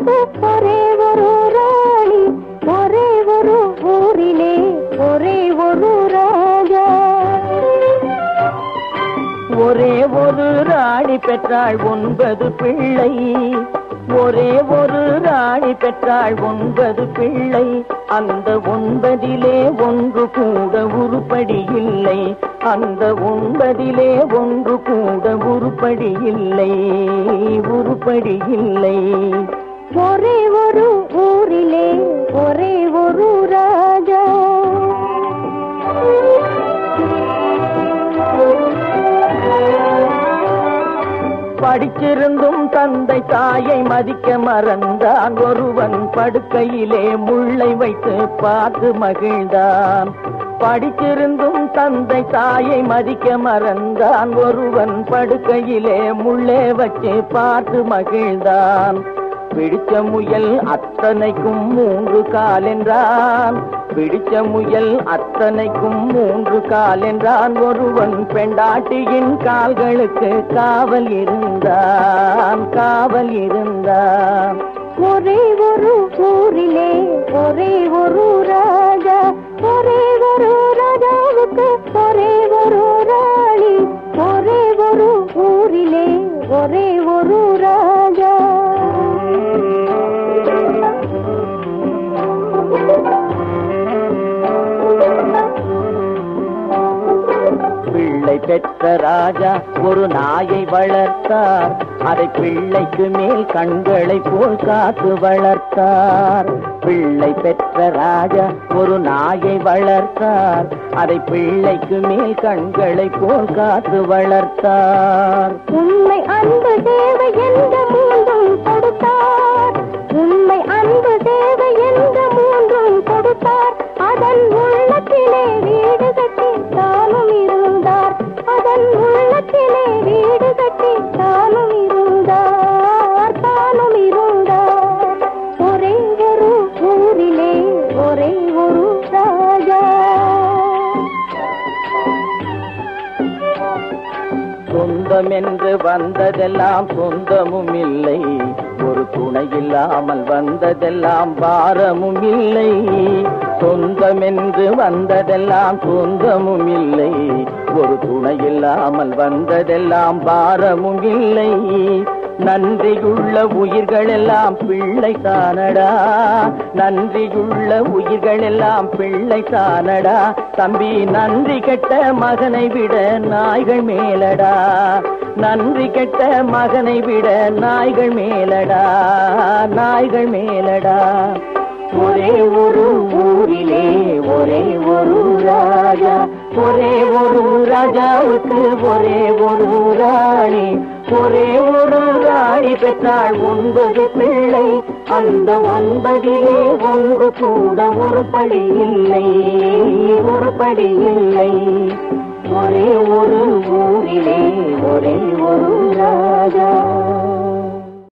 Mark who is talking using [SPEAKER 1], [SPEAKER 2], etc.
[SPEAKER 1] ராஜாவுக்கு ஒரே ஒரு ராணி, ஒரே ஒரு ஊரிலே ஒரே ஒரு ராஜா.
[SPEAKER 2] ஒரே ஒரு ராணி பெற்றாள் 9 பிள்ளை, ஒரே ஒரு ராணி பெற்றாள் 9 பிள்ளை. அந்த 9 ஒன்று கூட உருப்படி இல்லை, அந்த 9 ஒன்று கூட உருப்படி இல்லை, உருப்படி இல்லை.
[SPEAKER 1] ஒரே ஒரு ஊரிலே ஒரே ஒரு ராஜா.
[SPEAKER 2] படிச்சிருந்தும் தந்தை தாயை மதிக்க மறந்தான், ஒருவன் படுக்கையிலே முள்ளை வைத்து பார்த்து மகிழ்ந்தான். படிச்சிருந்தும் தந்தை தாயை மதிக்க மறந்தான், ஒருவன் படுக்கையிலே முள்ளை வச்சு பார்த்து மகிழ்ந்தான். பிடிச்ச முயல் அத்தனைக்கும் 3 கால் என்றான், பிடிச்ச முயல் அத்தனைக்கும் 3 கால் என்றான். ஒருவன் பெண்டாட்டியின் கால்களுக்கு காவல் இருந்தான், காவல் இருந்தான்.
[SPEAKER 1] ஒரே ஒரு ஊரிலே ஒரே ஒரு ராஜா, ஒரே ஒரு ராஜாவுக்கு ஒரே ஒரு ராணி, ஒரே ஒரு ஊரிலே ஒரே ஒரு ராஜா.
[SPEAKER 2] பிள்ளை பெற்ற ராஜா ஒரு நாயை வளர்த்தார், அதை பிள்ளைக்கு மேல் கண்களை போல் காத்து வளர்த்தார். பிள்ளை பெற்ற ராஜா ஒரு நாயை வளர்த்தார், அதை பிள்ளைக்கு மேல் கண்களை போல் காத்து வளர்த்தார்.
[SPEAKER 1] உண்மை அன்பு தேவை என்ற 3 கொடுத்தார், உண்மை அன்பு தேவை என்ற 3 கொடுத்தார். அதன் உள்ளத்திலே வீடு கட்டி தானும் இருந்தார், அதன் உள்ளத்திலே வீடு கட்டி தானும் இருந்தார், தானும் இருந்தார். ஒரே ஒரு ஊரிலே ஒரே ஒரு ராஜா.
[SPEAKER 2] சொந்தம் என்று வந்ததெல்லாம் சொந்தமும் இல்லை, ஒரு துணை இல்லாமல் வந்ததெல்லாம் பாரமும் இல்லை. சொந்தம் என்று வந்ததெல்லாம் சொந்தமும் இல்லை, ஒரு துணை இல்லாமல் வந்ததெல்லாம் பாரமும் இல்லை. நன்றியுள்ள உயிர்கள் எல்லாம் பிள்ளை தானடா, நன்றியுள்ள உயிர்கள் எல்லாம் பிள்ளை தானடா. தம்பி நன்றி கெட்ட மகனை விட நாய்கள் மேலடா, நன்றி கெட்ட மகனை விட நாய்கள் மேலடா, நாய்கள் மேலடா. ஒரே ஒரு ஊரிலே ஒரே ஒரு ராஜா, ஒரே ஒரு ராஜாவுக்கு ஒரே ஒரு ராணி, ஒரே ஒரு ராணி பெற்றாள் 9 பிள்ளை. அந்த 9 ஒன்று கூட உருப்படி இல்லை, உருப்படி இல்லை. ஒரே ஒரு ஊரிலே ஒரே ஒரு ராஜா.